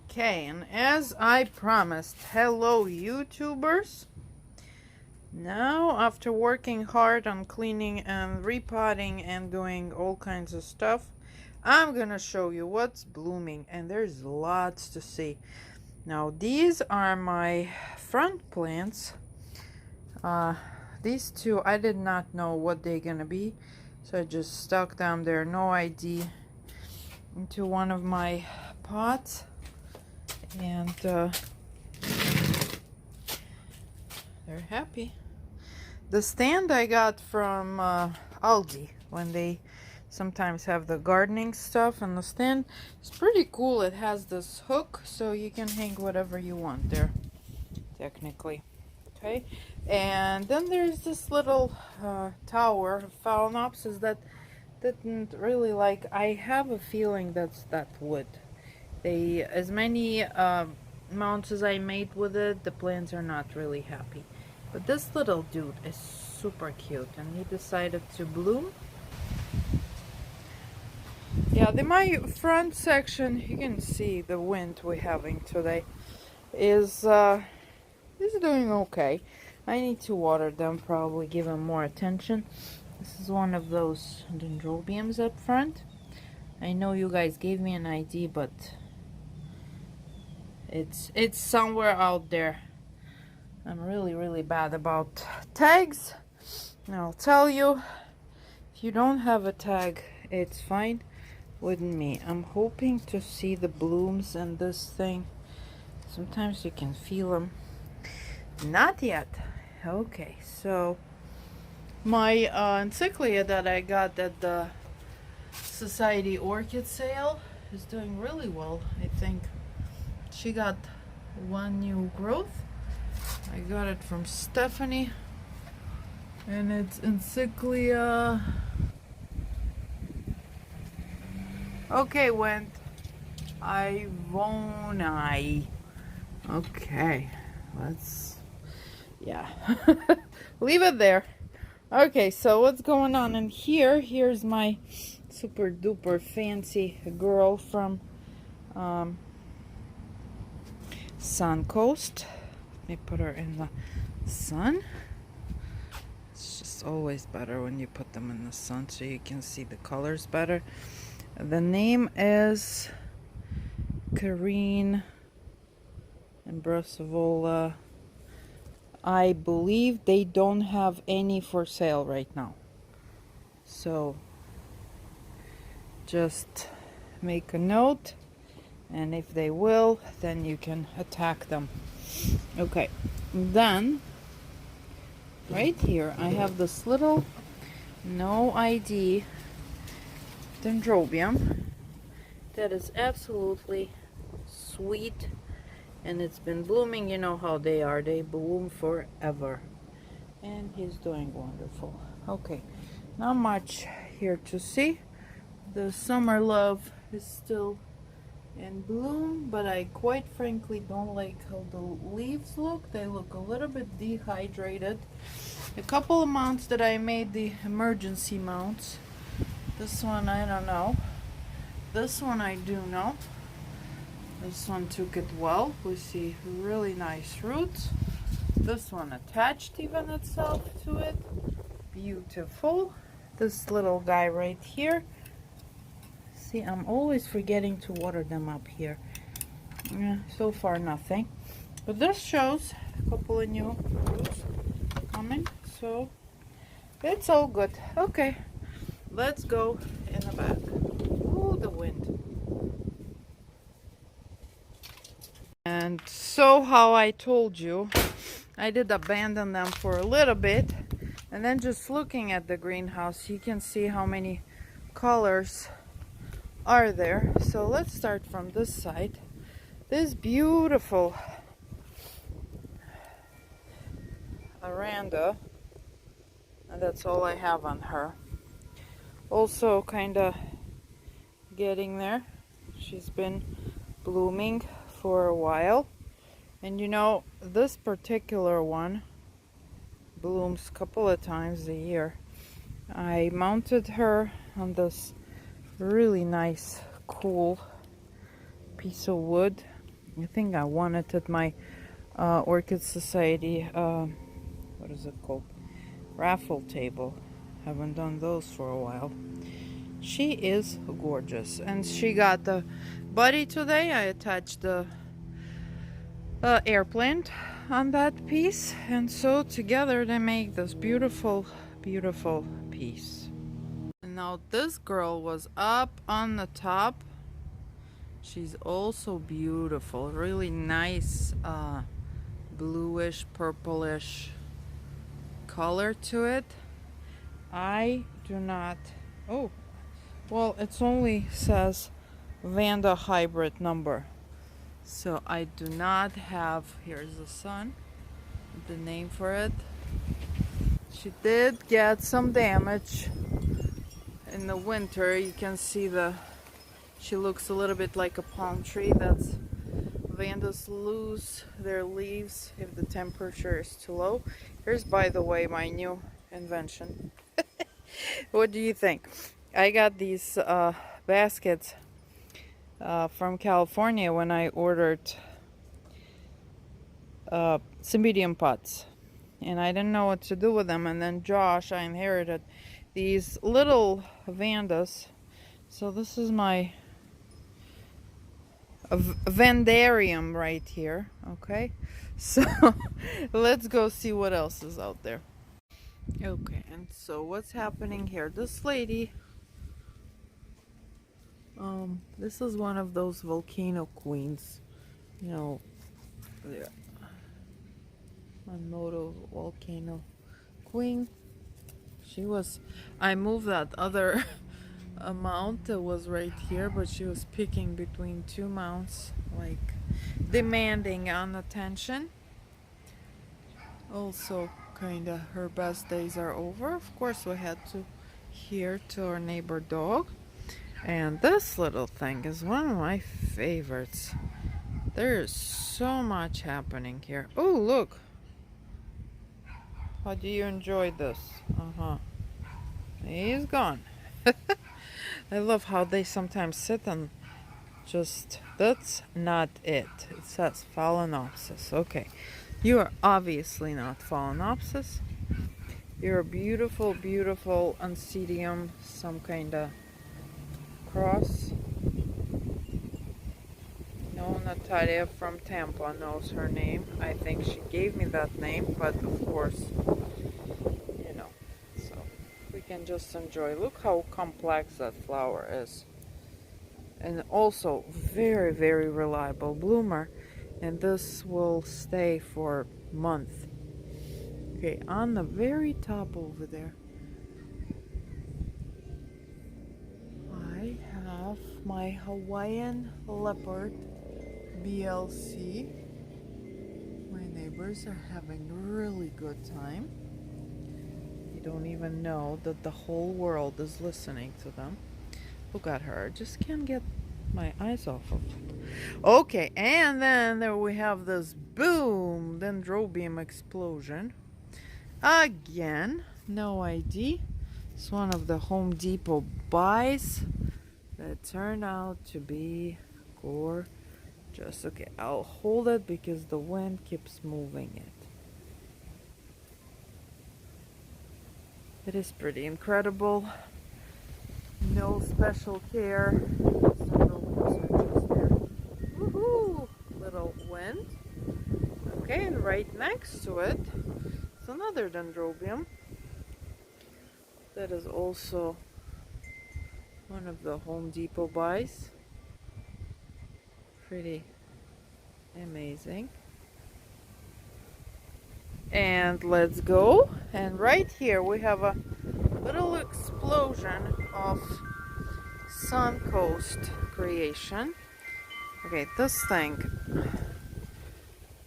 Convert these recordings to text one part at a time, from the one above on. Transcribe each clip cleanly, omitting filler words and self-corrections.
Okay, and as I promised, hello YouTubers. Now, after working hard on cleaning and repotting and doing all kinds of stuff, I'm gonna show you what's blooming, and there's lots to see. Now, these are my front plants. These two, I did not know what they're gonna be, so I just stuck them there, no ID, into one of my pots. And they're happy. The stand I got from Aldi, when they sometimes have the gardening stuff, and the stand is pretty cool. It has this hook, so you can hang whatever you want there, technically. Okay, and then there's this little tower of phalaenopsis that didn't really like. I have a feeling that wood. They, as many mounts as I made with it, the plants are not really happy. But this little dude is super cute, and he decided to bloom. Yeah, my front section, you can see the wind we're having today, is doing okay. I need to water them, probably give them more attention. This is one of those dendrobiums up front. I know you guys gave me an ID, but it's somewhere out there. I'm really bad about tags, and I'll tell you, if you don't have a tag, it's fine with me. I'm hoping to see the blooms in this thing. Sometimes you can feel them. Not yet. Okay, so my encyclia that I got at the Society Orchid sale is doing really well. I think she got one new growth. I got it from Stephanie, and it's encyclia. Okay, went Ivoni. Okay, yeah, leave it there. Okay, so what's going on in here? Here's my super duper fancy girl from Suncoast. Let me put her in the sun. It's just always better when you put them in the sun so you can see the colors better. The name is Karine and Brassavola. I believe they don't have any for sale right now, so just make a note, and if they will, then you can attack them. Okay, then right here I have this little no ID dendrobium that is absolutely sweet, and it's been blooming. You know how they are, they bloom forever, and he's doing wonderful. Okay, not much here to see. The summer love is still in bloom, but I quite frankly don't like how the leaves look. They look a little bit dehydrated. A couple of mounts that I made, the emergency mounts. This one I don't know. This one I do know. This one took it well. We see really nice roots. This one attached even itself to it. Beautiful. This little guy right here. See, I'm always forgetting to water them up here. Yeah, so far nothing. But this shows a couple of new roots coming, so it's all good. Okay, let's go in the back. Ooh, the wind. And so, how I told you, I did abandon them for a little bit, and then just looking at the greenhouse, you can see how many colors are there. So let's start from this side. This beautiful Aranda, and that's all I have on her. Also kind of getting there. She's been blooming for a while, and you know, this particular one blooms a couple of times a year. I mounted her on this really nice cool piece of wood, I think I won it at my Orchid Society, what is it called? Raffle table. Haven't done those for a while. She is gorgeous. And she got the body today. I attached the airplane on that piece. And so together they make this beautiful, beautiful piece. And now this girl was up on the top. She's also beautiful. Really nice bluish, purplish color to it. I do not... Oh, well, it's only says Vanda hybrid number. So I do not have... Here's the sun, the name for it. She did get some damage in the winter. You can see she looks a little bit like a palm tree. That's Vandas lose their leaves if the temperature is too low. Here's, by the way, my new invention. What do you think? I got these baskets from California when I ordered cymbidium pots, and I didn't know what to do with them. And then Josh, I inherited these little Vandas. So this is my Vandarium right here. Okay, so let's go see what else is out there. Okay, and so what's happening here? This lady, this is one of those volcano queens, you know, the Moto volcano queen. She was, I moved that other mount that was right here, but she was picking between two mounts, like demanding on attention. Also, kinda her best days are over. Of course, we had to hear to our neighbor dog. And this little thing is one of my favorites. There is so much happening here. Oh, look. How do you enjoy this? He's gone. I love how they sometimes sit and just... That's not it. It says Phalaenopsis. Okay. You are obviously not Phalaenopsis. You're a beautiful, beautiful Oncidium, some kind of cross. No, Natalia from Tampa knows her name. I think she gave me that name, but of course, you know, so we can just enjoy. Look how complex that flower is. And also very, very reliable bloomer. And this will stay for a month. Okay, on the very top over there, I have my Hawaiian leopard BLC. My neighbors are having a really good time. You don't even know that the whole world is listening to them. Look at her. I just can't get my eyes off of it. Okay, and then there we have this boom dendrobium explosion. Again, no ID. It's one of the Home Depot buys that turned out to be gorgeous. Okay, I'll hold it because the wind keeps moving it. It is pretty incredible. No special care. Woohoo! Little wind. Okay, and right next to it is another dendrobium that is also one of the Home Depot buys. Pretty amazing. And let's go. And right here we have a little explosion of Suncoast creation. Okay, this thing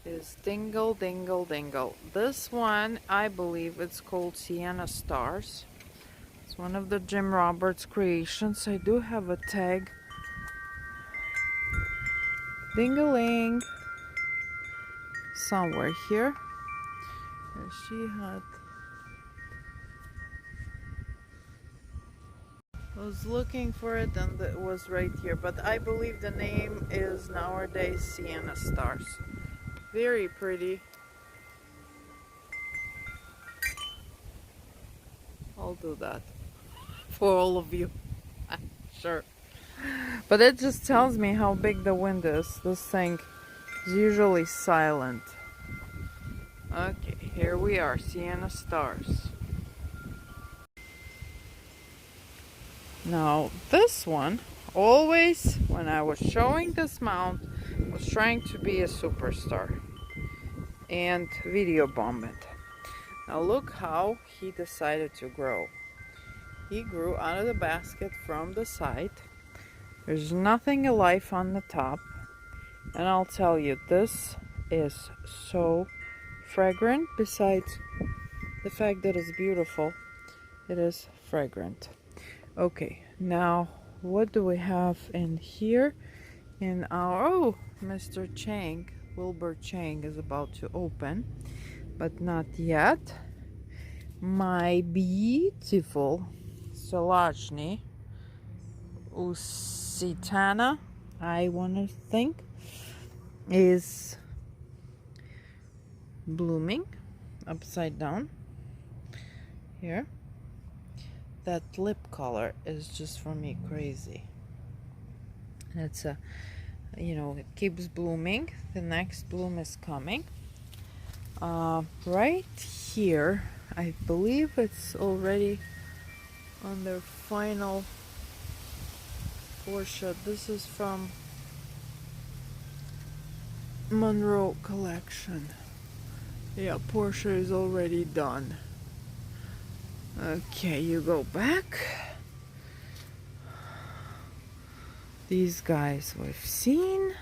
is Dingle Dingle Dingle. This one, I believe it's called Sienna Stars. It's one of the Jim Roberts creations. I do have a tag. Dingling. Somewhere here. Where she had... I was looking for it and it was right here, but I believe the name is nowadays Sienna Stars. Very pretty. I'll do that for all of you. Sure. But it just tells me how big the wind is. This thing is usually silent. Okay, here we are, Sienna Stars. Now, this one, always when I was showing this mount, was trying to be a superstar and video bomb it. Now look how he decided to grow. He grew out of the basket from the side. There's nothing alive on the top. And I'll tell you, this is so fragrant. Besides the fact that it's beautiful, it is fragrant. Okay, now what do we have in here? In our, oh, Mr. Chang, Wilbur Chang is about to open, but not yet. My beautiful Solachny Usitana, I want to think, is blooming upside down here. That lip color is just for me crazy. It's a, you know, it keeps blooming. The next bloom is coming. Right here, I believe it's already on their final Portia. This is from Monroe collection. Yeah, Portia is already done. Okay, you go back. These guys we've seen.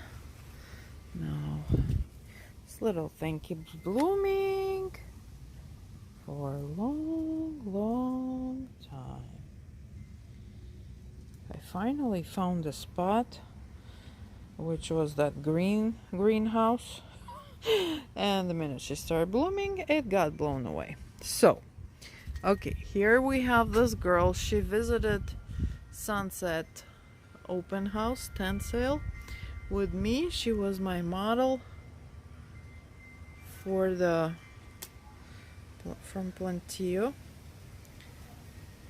Now, this little thing keeps blooming for a long, long time. I finally found a spot, which was that greenhouse. And the minute she started blooming, it got blown away. So, okay, here we have this girl. She visited Sunset open house, tent sale with me. She was my model for the from Plantillo.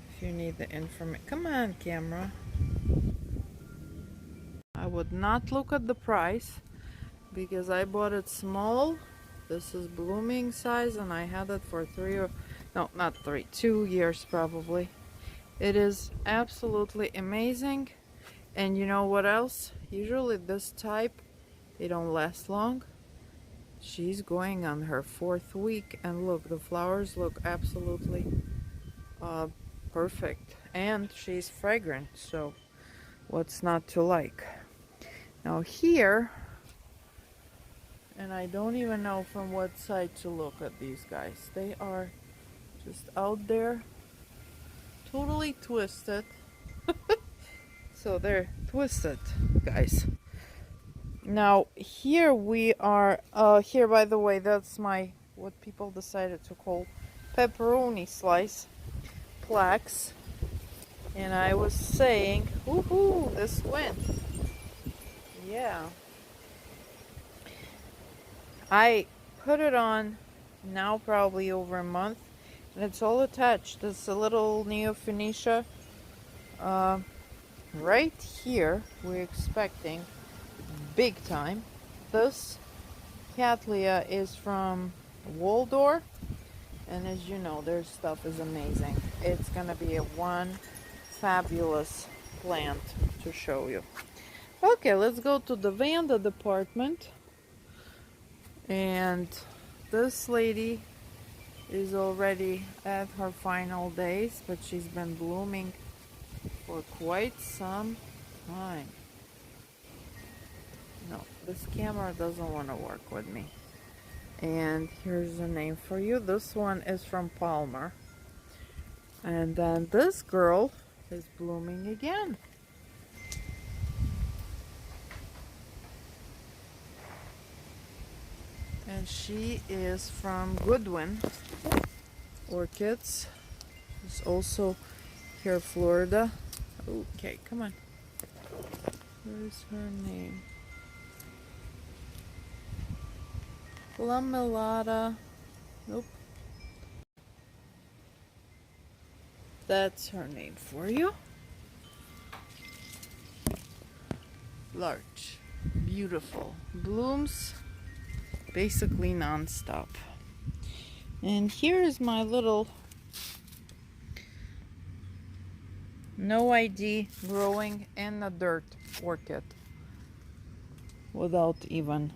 If you need the information, come on, camera. I would not look at the price because I bought it small. This is blooming size and I had it for 2 years probably. It is absolutely amazing. And you know what else? Usually this type, they don't last long. She's going on her 4th week and look, the flowers look absolutely perfect. And she's fragrant, so what's not to like? Now here, and I don't even know from what side to look at these guys. They are just out there, totally twisted. So they're twisted, guys. Now here we are, here by the way, that's my, what people decided to call pepperoni slice plaques. And I was saying, woohoo, this wind. Yeah. I put it on now probably over a month. And it's all attached. It's a little Neo-Phoenicia. Right here, we're expecting big time. This Cattleya is from Waldorf, and as you know, their stuff is amazing. It's gonna be a one fabulous plant to show you. Okay, let's go to the Vanda department. And this lady is already at her final days, but she's been blooming for quite some time. No, this camera doesn't want to work with me. And here's a name for you. This one is from Palmer. And then this girl is blooming again. And she is from Goodwin Orchids. It's also here, Florida. Okay, come on. Where's her name? Lamelata. Nope. That's her name for you. Large. Beautiful. Blooms basically non-stop. And here's my little no ID growing in the dirt orchid. Without even...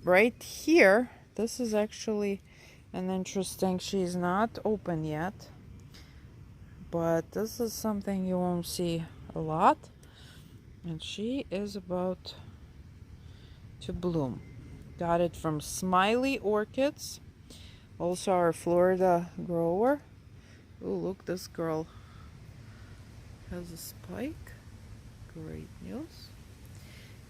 right here, this is actually an interesting, she's not open yet, but this is something you won't see a lot, and she is about to bloom. Got it from Smiley Orchids, also our Florida grower. Oh, look, this girl has a spike. Great news.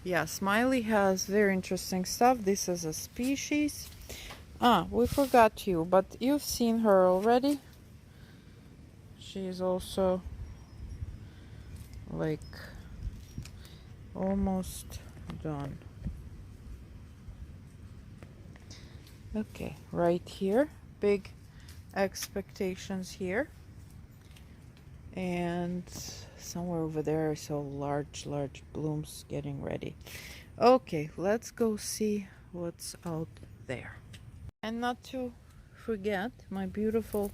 Yeah, Smiley has very interesting stuff. This is a species. We forgot you, but you've seen her already. She's also like almost done. Okay, right here. Big expectations here. And somewhere over there I saw large blooms getting ready. Okay, let's go see what's out there. And not to forget my beautiful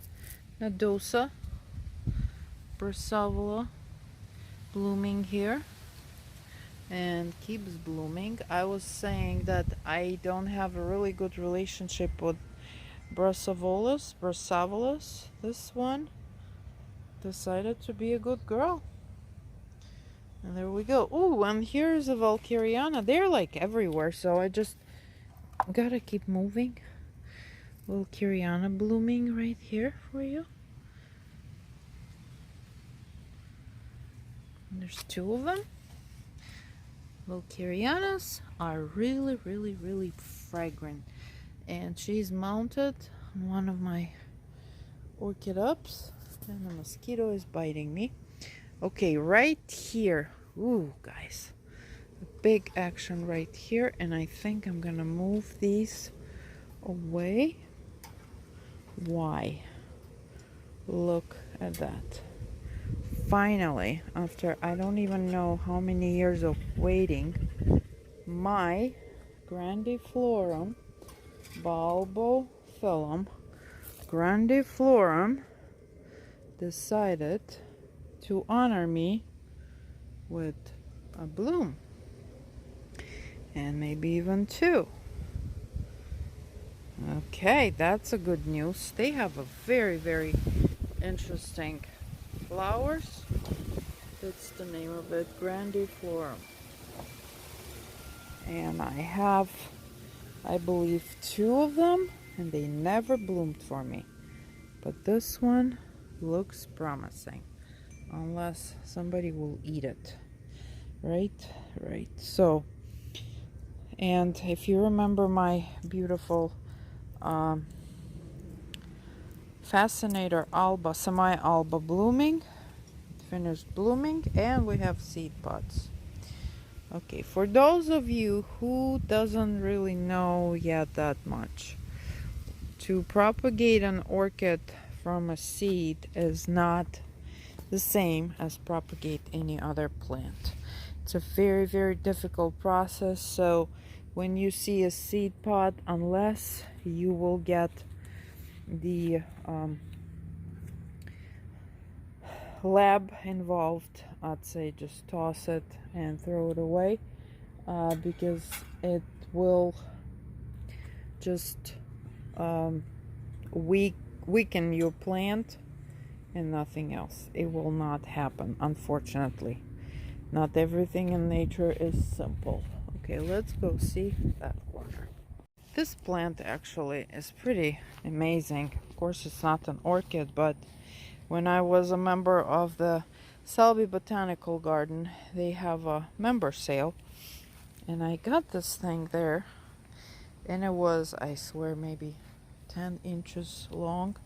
Nadosa Brassavola blooming here and keeps blooming. I was saying that I don't have a really good relationship with Brassavolas. This one decided to be a good girl. And there we go. Oh, and here's a Valkyriana. They're like everywhere, so I just gotta keep moving. Valkyriana blooming right here for you. And there's two of them. Valkyrianas are really fragrant. And she's mounted on one of my orchid ups. And the mosquito is biting me. Okay, right here. Ooh, guys. Big action right here. And I think I'm gonna move these away. Why? Look at that. Finally, after I don't even know how many years of waiting, my grandiflorum bulbophyllum grandiflorum decided to honor me with a bloom, and maybe even two. Okay, that's a good news. They have a very interesting flowers. That's the name of it, grandiflorum. And I have, I believe, two of them, and they never bloomed for me. But this one looks promising, unless somebody will eat it. Right. So, and if you remember my beautiful Fascinator alba, semi-alba blooming, finished blooming, and we have seed pods. Okay, for those of you who doesn't really know yet that much, to propagate an orchid from a seed is not the same as propagate any other plant. It's a very difficult process. So when you see a seed pod, unless you will get the lab involved, I'd say just toss it and throw it away, because it will just weaken your plant and nothing else. It will not happen, unfortunately. Not everything in nature is simple. Okay, let's go see that corner. This plant actually is pretty amazing. Of course, it's not an orchid, but when I was a member of the Selby Botanical Garden, they have a member sale, and I got this thing there, and it was, I swear, maybe 10 inches long,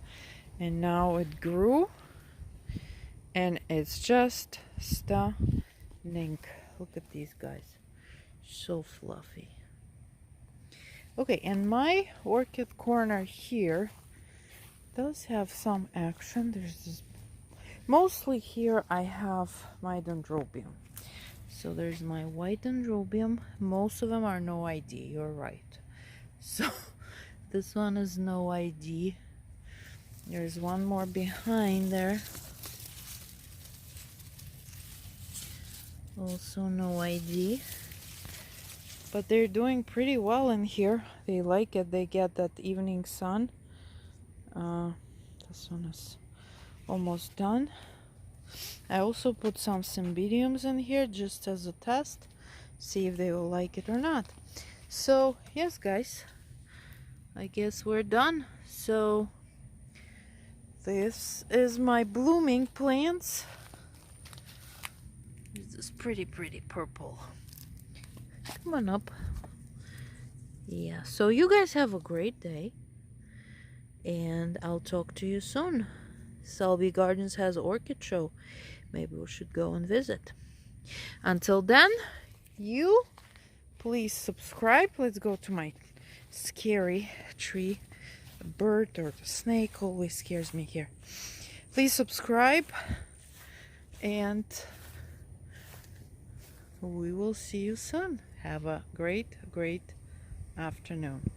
and now it grew, And it's just stunning. Look at these guys. So fluffy. Okay, and my orchid corner here does have some action. There's this, mostly here I have my dendrobium. So there's my white dendrobium. Most of them are no ID, you're right. So this one is no ID. There's one more behind there. Also no ID. But they're doing pretty well in here. They like it. They get that evening sun. This one is almost done. I also put some cymbidiums in here just as a test. See if they will like it or not. So, yes guys. I guess we're done. So, this is my blooming plants. This is pretty purple. Come on up. Yeah, so you guys have a great day. And I'll talk to you soon. Selby Gardens has orchid show. Maybe we should go and visit. Until then, you please subscribe. Let's go to my scary tree. The bird or the snake always scares me here. Please subscribe. And we will see you soon. Have a great afternoon.